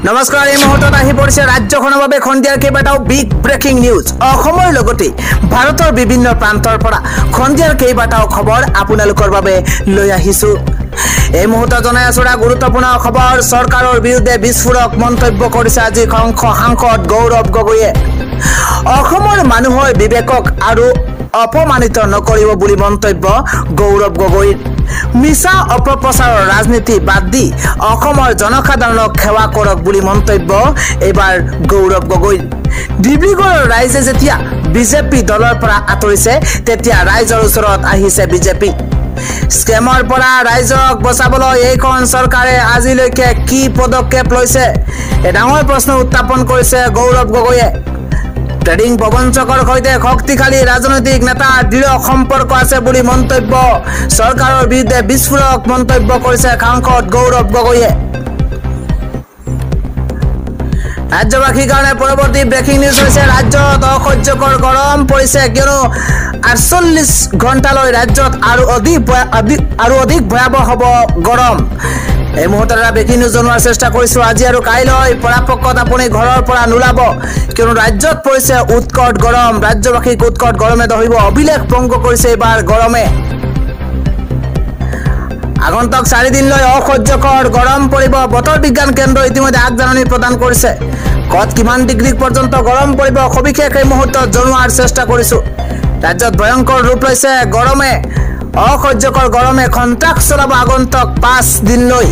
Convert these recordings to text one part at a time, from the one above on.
নমস্কাৰ এই মুহূৰ্তত আহি পৰিছে ৰাজ্যখনৰ বাবে খন্দিয়াৰ কেইবাটাও বিগ ব্ৰেকিং নিউজ অসমৰ লগতে ভাৰতৰ বিভিন্ন প্ৰান্তৰ পৰা খন্দিয়াৰ কেইবাটাও খবৰ আপোনালোকৰ বাবে লৈ আহিছো এই মুহূৰ্তত জনাই আছো গুৰুত্বপূৰ্ণ খবৰ চৰকাৰৰ বিৰুদ্ধে বিস্ফোৰক মন্তব্য কৰিছে আজি সাংসদ গৌৰৱ গগৈয়ে অসমৰ মানুহৰ বিবেকক আৰু অপমানিত নকৰিব বুলি মন্তব্য গৌৰৱ গগৈৰ মিছা অপপ্ৰচাৰৰ ৰাজনীতি বাদ দি অসমৰ জনসাধাৰণক সেৱা কৰক বুলি মন্তব্য এবাৰ গৌৰৱ গগৈ ডিব্ৰুগড়ৰ ৰাইজে যেতিয়া বিজেপি দলৰ পৰা আঁতৰিছে তেতিয়া ৰাইজৰ ওচৰত আহিছে বিজেপি স্কেমৰ পৰা ৰাইজক বচাবলৈ এইখন চৰকাৰে আজিলৈকে কি পদক্ষেপ লৈছে এই ডাঙৰ প্ৰশ্ন উত্থাপন কৰিছে গৌৰৱ গগৈয়ে ট্ৰেডিং প্ৰবঞ্চকৰ সৈতে শক্তিশালী ৰাজনৈতিক নেতা দৃঢ় সম্পৰ্ক আছে বুলি মন্তব্য চৰকাৰৰ বিৰুদ্ধে বিস্ফোৰক মন্তব্য কৰিছে সাংসদ গৌৰৱ গগৈয়ে ৰাজ্যবাসীৰ কাৰণে পৰৱৰ্তী ব্ৰেকিং নিউজ হৈছে ৰাজ্যত অসহ্যকৰ গৰম পৰিছে কিয়নো 48 ঘণ্টালৈ ৰাজ্যত আৰু অধিক ভয়াৱহ হ'ব গৰম এই মুহূৰ্তত ব্ৰেকিং নিউজ জনোৱাৰ চেষ্টা কৰিছো আজি আৰু কাইলৈ পৰাপক্ষত আপুনি ঘৰৰ পৰা নোলাব কিয়নো ৰাজ্যত পৰিছে উৎকট গৰম ৰাজ্যবাসীক উৎকট গৰমে ধৰিব অভিলেখ ভংগ কৰিছে এবাৰ গৰমে আগন্তুক 4 দিনলৈ অসহ্যকৰ গৰম পৰিব বতৰ বিজ্ঞান কেন্দ্ৰ ইতিমধ্যে আগজাননী প্ৰদান কৰিছে কত কিমান ডিগ্ৰী পৰ্যন্ত গৰম পৰিব সবিশেষ এই মুহূৰ্তত জনোৱাৰ চেষ্টা কৰিছো ৰাজ্যত ভয়ংকৰ ৰূপ লৈছে গৰমে অসহ্যকৰ গৰমে খন্তাক চলাব আগন্তুক 5 দিনলৈ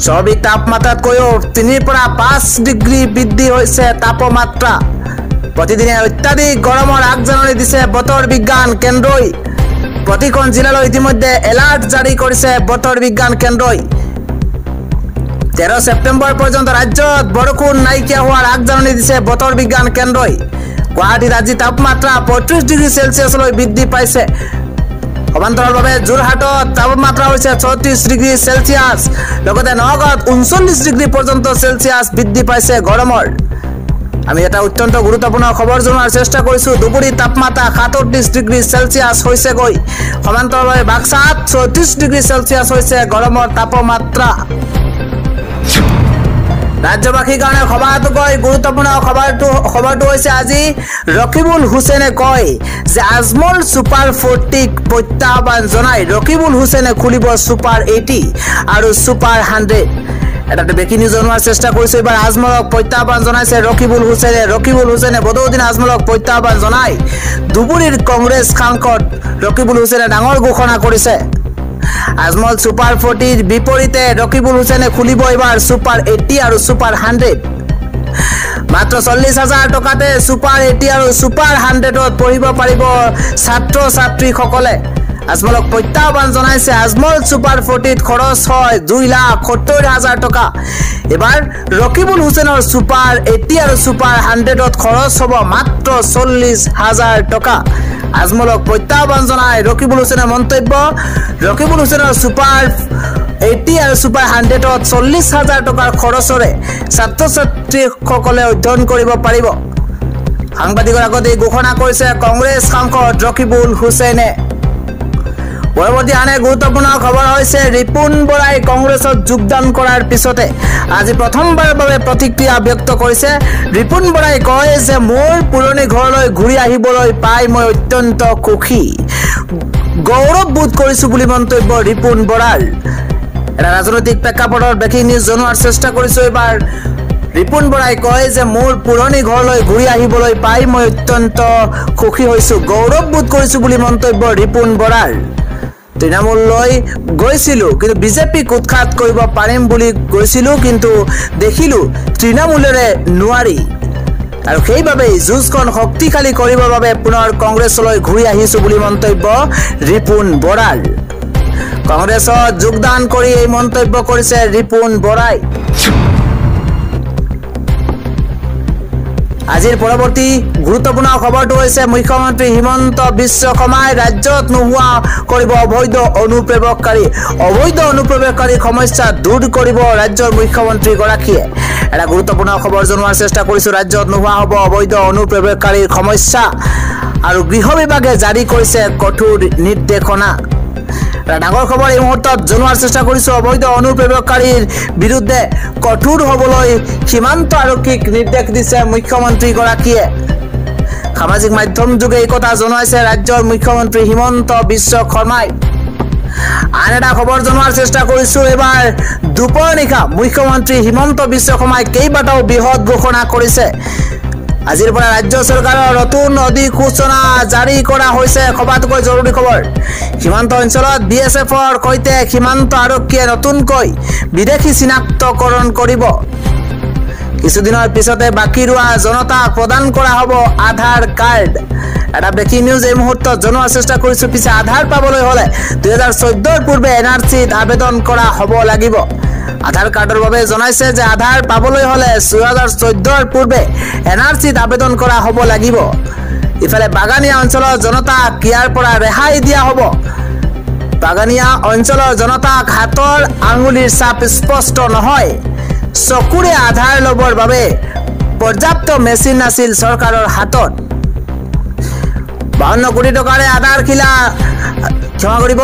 স্বাভাৱিক তাপমাত্ৰাতকৈও 3 পৰা 5 ডিগ্ৰী বৃদ্ধি হৈছে তাপমাত্ৰা প্ৰতিদিনে অত্যাধিক গৰমৰ আগজাননী দিছে বতৰ বিজ্ঞান কেন্দ্ৰই প্ৰতিখন জিলালৈ ইতিমধ্যে এলাৰ্ট জাৰি কৰিছে বতৰ বিজ্ঞান কেন্দ্ৰই 13 সেপ্টেম্বৰ পৰ্যন্ত ৰাজ্যত বৰষুণ নাইকিয়া হোৱাৰ আগজাননী দিছে বতৰ বিজ্ঞান কেন্দ্ৰই গুৱাহাটীত আজি তাপমাত্ৰা 35 ডিগ্ৰী সেলসিয়াছলৈ বৃদ্ধি পাইছে সমান্তৰালভাৱে যোৰহাটত তাপমাত্ৰা হৈছে 34 ডিগ্ৰী সেলসিয়াছ লগতে নগাঁৱত 39 ডিগ্ৰী পৰ্যন্ত সেলসিয়াছ বৃদ্ধি পাইছে গৰমৰ আমি এটা অত্যন্ত গুৰুত্বপূৰ্ণ খবৰ জনোৱাৰ চেষ্টা কৰিছো দুপুৰীৰ তাপমাত্ৰা 37 ডিগ্ৰী সেলসিয়াছ হৈছে গৈ সমান্তৰালভাৱে বাক্সাত 34 ডিগ্ৰী সেলসিয়াছ হৈছে গৰমৰ তাপমাত্ৰা ৰাজ্যবাসীৰ কাৰণে সবাতোকৈ গুৰুত্বপূৰ্ণ খবৰটো হৈছে আজি ৰকিবুল হুছেইনে কয় যে আজমল সুপাৰ 40ক প্ৰত্যাহ্বান জনাই ৰকিবুল হুছেইনে খুলিব সুপাৰ 80 আৰু সুপাৰ 100 এটা ব্ৰেকিং নিউজ জনোৱাৰ চেষ্টা কৰিছো এবাৰ আজমলক প্ৰত্যাহ্বান জনাইছে ৰকিবুল হুছেইনে বদৌদিন আজমলক প্ৰত্যাহ্বান জনাই ধুবুৰীৰ কংগ্ৰেছ সাংসদ ৰকিবুল হুছেইনে ডাঙৰ ঘোষণা কৰিছে আজমল সুপাৰ 40ৰ বিপৰীতে ৰকিবুল হুছেইনে খুলিব এবাৰ সুপাৰ 80 আৰু সুপাৰ 100 মাত্ৰ 40,000 টকাতে সুপাৰ 80 আৰু সুপাৰ 100ত পঢ়িব পাৰিব ছাত্ৰ ছাত্ৰীসকলে আজমলক প্ৰত্যাহ্বান জনাইছে আজমল সুপাৰ 40ত খৰচ হয় 2,70,000 টকা এবাৰ ৰকিবুল হুছেইনৰ সুপাৰ 80 আৰু সুপাৰ 100ত খৰচ হ'ব মাত্ৰ 40,000 টকা আজমলক প্ৰত্যাহ্বান জনাই ৰকিবুল হুছেইনৰ মন্তব্য ৰকিবুল হুছেইনৰ সুপাৰ 80 আৰু সুপাৰ 100ত 40,000 টকাৰ খৰচৰে ছাত্ৰ ছাত্ৰীসকলে অধ্যয়ন কৰিব পাৰিব সাংবাদিকৰ আগত এই ঘোষণা কৰিছে কংগ্ৰেছ সাংসদ ৰকিবুল হুছেইনে পৰৱৰ্তী আনে গুৰুত্বপূৰ্ণ খবৰ হৈছে ৰিপুন বৰাই কংগ্ৰেছত যোগদান কৰাৰ পিছতে আজি প্ৰথমবাৰৰ বাবে প্ৰতিক্ৰিয়া ব্যক্ত কৰিছে ৰিপুন বৰাই কয় যে মোৰ পুৰণি ঘৰলৈ ঘূৰি আহিবলৈ পাই মই অত্যন্ত সুখী গৌৰৱ বোধ কৰিছো বুলি মন্তব্য ৰিপুন বৰাৰ এটা ৰাজনৈতিক প্ৰেক্ষাপটৰ ব্ৰেকিং নিউজ জনোৱাৰ চেষ্টা কৰিছো এবাৰ ৰিপুন বৰাই কয় যে মোৰ পুৰণি ঘৰলৈ ঘূৰি আহিবলৈ পাই মই অত্যন্ত সুখী হৈছো গৌৰৱ বোধ কৰিছো বুলি মন্তব্য ৰিপুন বৰাৰ তৃণমূললৈ গৈছিলো কিন্তু বিজেপিক উৎখাত কৰিব পাৰিম বুলি গৈছিলো কিন্তু দেখিলো তৃণমূলেৰে নোৱাৰি আৰু সেইবাবেই যুঁজখন শক্তিশালী কৰিবৰ বাবে পুনৰ কংগ্ৰেছলৈ ঘূৰি আহিছো বুলি মন্তব্য ৰিপুন বৰাৰ কংগ্ৰেছত যোগদান কৰি এই মন্তব্য কৰিছে ৰিপুন বৰাই আজিৰ পৰৱৰ্তী গুৰুত্বপূৰ্ণ খবৰটো হৈছে মুখ্যমন্ত্ৰী হিমন্ত বিশ্ব শৰ্মাই ৰাজ্যত নোহোৱা কৰিব অবৈধ অনুপ্ৰৱেশকাৰী সমস্যা দূৰ কৰিব ৰাজ্যৰ মুখ্যমন্ত্ৰী গৰাকীয়ে এটা গুৰুত্বপূৰ্ণ খবৰ জনোৱাৰ চেষ্টা কৰিছো ৰাজ্যত নোহোৱা হ'ব অবৈধ অনুপ্ৰৱেশকাৰীৰ সমস্যা আৰু গৃহ বিভাগে জাৰি কৰিছে কঠোৰ নিৰ্দেশনা ডাঙৰ খবৰ এই মুহূৰ্তত জনোৱাৰ চেষ্টা কৰিছো অবৈধ অনুপ্ৰৱেশকাৰীৰ বিৰুদ্ধে কঠোৰ হ'বলৈ সীমান্ত আৰক্ষীক নিৰ্দেশ দিছে মুখ্যমন্ত্ৰী গৰাকীয়ে সামাজিক মাধ্যম যোগে এই কথা জনাইছে ৰাজ্যৰ মুখ্যমন্ত্ৰী হিমন্ত বিশ্ব শৰ্মাই আন এটা খবৰ জনোৱাৰ চেষ্টা কৰিছো এবাৰ দুপৰ নিশা মুখ্যমন্ত্ৰী হিমন্ত বিশ্ব শৰ্মাই কেইবাটাও বৃহৎ ঘোষণা কৰিছে আজিৰ পৰা ৰাজ্য চৰকাৰৰ নতুন অধিসূচনা জাৰি কৰা হৈছে সবাতোকৈ জৰুৰী খবৰ সীমান্ত অঞ্চলত বিএছএফৰ সৈতে সীমান্ত আৰক্ষীয়ে নতুনকৈ বিদেশী চিনাক্তকৰণ কৰিব কিছুদিনৰ পিছতে বাকি ৰোৱা জনতাক প্ৰদান কৰা হ'ব আধাৰ কাৰ্ড এটা ব্ৰেকিং নিউজ এই মুহূৰ্তত জনোৱাৰ চেষ্টা কৰিছো পিছে আধাৰ পাবলৈ হলে 2014 পূৰ্বে এনআৰচিত আবেদন কৰা হ'ব লাগিব আধাৰ কাৰ্ডৰ বাবে জনাইছে যে আধাৰ পাবলৈ হলে 2014 পূৰ্বে এনআৰচিত আবেদন কৰা হ'ব লাগিব ইফালে বাগানিয়া অঞ্চলৰ জনতাক ইয়াৰ পৰা ৰেহাই দিয়া হ'ব বাগানিয়া অঞ্চলৰ জনতাক হাতৰ আঙুলিৰ ছাপ স্পষ্ট নহয় চকুৰে আধাৰ লবৰ বাবে পৰ্যাপ্ত মেচিন আছিল চৰকাৰৰ হাতত 52 কোটি টকাৰে আধাৰ খিলা ক্ষমা কৰিব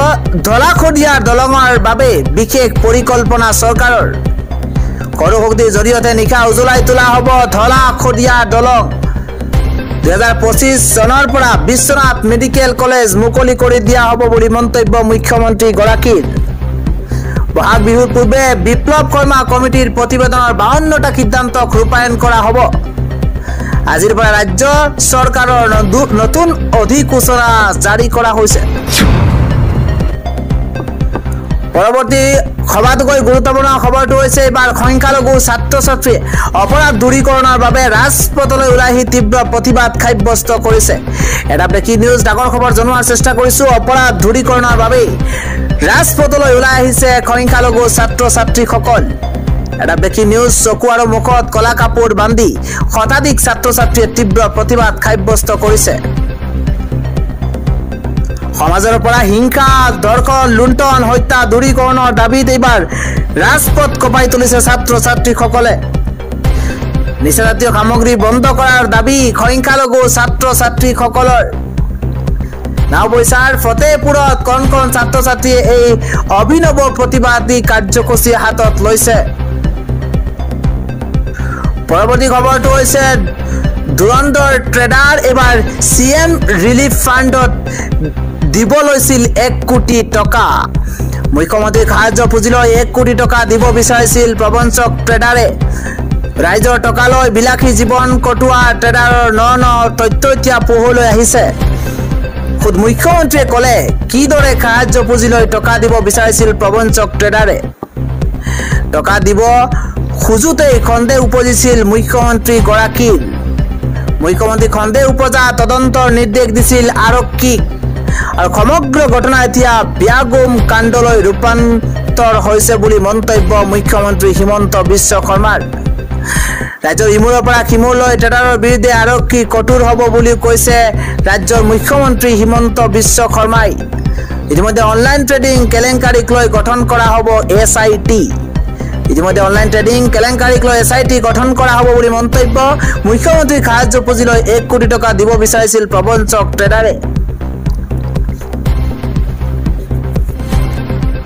ধলাখদিয়া দলঙৰ বাবে বিশেষ পৰিকল্পনা চৰকাৰৰ সৰু শক্তিৰ জৰিয়তে নিশা উজলাই তোলা হ'ব ধলাখদিয়া দলং 2025 চনৰ পৰা বিশ্বনাথ মেডিকেল কলেজ মুকলি কৰি দিয়া হ'ব বুলি মন্তব্য মুখ্যমন্ত্ৰী গৰাকীৰ বহাগ বিহুৰ পূৰ্বে বিপ্লৱ শৰ্মা কমিটিৰ প্ৰতিবেদনৰ 52টা সিদ্ধান্তক ৰূপায়ণ কৰা হ'ব আজিৰ পৰা ৰাজ্য চৰকাৰৰ নতুন অধিসূচনা জাৰি কৰা হৈছে পৰৱৰ্তী সবাতোকৈ গুৰুত্বপূৰ্ণ খবৰটো হৈছে এবাৰ সংখ্যালঘু ছাত্ৰ ছাত্ৰীয়ে অপৰাধ দূৰীকৰণৰ বাবে ৰাজপথলৈ ওলাই আহি তীব্ৰ প্ৰতিবাদ সাব্যস্ত কৰিছে এটা ব্ৰেকিং নিউজ ডাঙৰ খবৰ জনোৱাৰ চেষ্টা কৰিছো অপৰাধ দূৰীকৰণৰ বাবে ৰাজপথলৈ ওলাই আহিছে সংখ্যালঘু ছাত্ৰ ছাত্ৰীসকল এটা ব্ৰেকিং নিউজ চকু আৰু মুখত কলা কাপোৰ বান্ধি শতাধিক ছাত্ৰ ছাত্ৰীয়ে তীব্ৰ প্ৰতিবাদ সাব্যস্ত কৰিছে সমাজৰ পৰা হিংসা দৰ্শন লুণ্ঠন হত্যা দূৰীকৰণৰ দাবীত এইবাৰ ৰাজপথ কঁপাই তুলিছে ছাত্ৰ ছাত্ৰীসকলে নিচাজাতীয় সামগ্ৰী বন্ধ কৰাৰ দাবী সংখ্যালঘু ছাত্ৰ ছাত্ৰীসকলৰ নাওবৈচাৰ ফতেহপুৰত কণ ছাত্ৰ ছাত্ৰীয়ে এই অভিনৱ প্ৰতিবাদী কাৰ্যসূচী হাতত লৈছে পৰৱৰ্তী খবৰটো হৈছে ধুৰন্ধৰ ট্ৰেডাৰ এবাৰ সিএম ৰিলিফ ফাণ্ডত দিব লৈছিল 1 কোটি টকা মুখ্যমন্ত্ৰীক সাহায্য পুঁজিলৈ 1 কোটি টকা দিব বিচাৰিছিল প্ৰবঞ্চক ট্ৰেডাৰে ৰাইজৰ টকালৈ বিলাসী জীৱন কটোৱা ট্ৰেডাৰৰ ন তথ্য এতিয়া পোহৰলৈ আহিছে খুদ মুখ্যমন্ত্ৰীয়ে ক'লে কিদৰে সাহায্য পুঁজিলৈ টকা দিব বিচাৰিছিল প্ৰবঞ্চক ট্ৰেডাৰে টকা দিব খুজুতেই সন্দেহ উপজিছিল মুখ্যমন্ত্ৰী গৰাকীৰ মুখ্যমন্ত্ৰী সন্দেহ উপজা তদন্তৰ নিৰ্দেশ দিছিল আৰক্ষীক আৰু সমগ্ৰ ঘটনা এতিয়া ব্যাগুম কাণ্ডলৈ ৰূপান্তৰ হৈছে বুলি মন্তব্য মুখ্যমন্ত্ৰী হিমন্ত বিশ্ব শৰ্মাৰ ৰাজ্যৰ ইমূৰৰ পৰা সিমূৰলৈ ট্ৰেডাৰৰ বিৰুদ্ধে আৰক্ষী কঠোৰ হ'ব বুলি কৈছে ৰাজ্যৰ মুখ্যমন্ত্ৰী হিমন্ত বিশ্ব শৰ্মাই ইতিমধ্যে অনলাইন ট্ৰেডিং কেলেংকাৰীক লৈ গঠন কৰা হ'ব এছআইটি ইতিমধ্যে অনলাইন ট্ৰেডিং কেলেংকাৰীক লৈ এছআইটি গঠন কৰা হ'ব বুলি মন্তব্য মুখ্যমন্ত্ৰীক সাহায্য পুঁজিলৈ 1 কোটি টকা দিব বিচাৰিছিল প্ৰবঞ্চক ট্ৰেডাৰে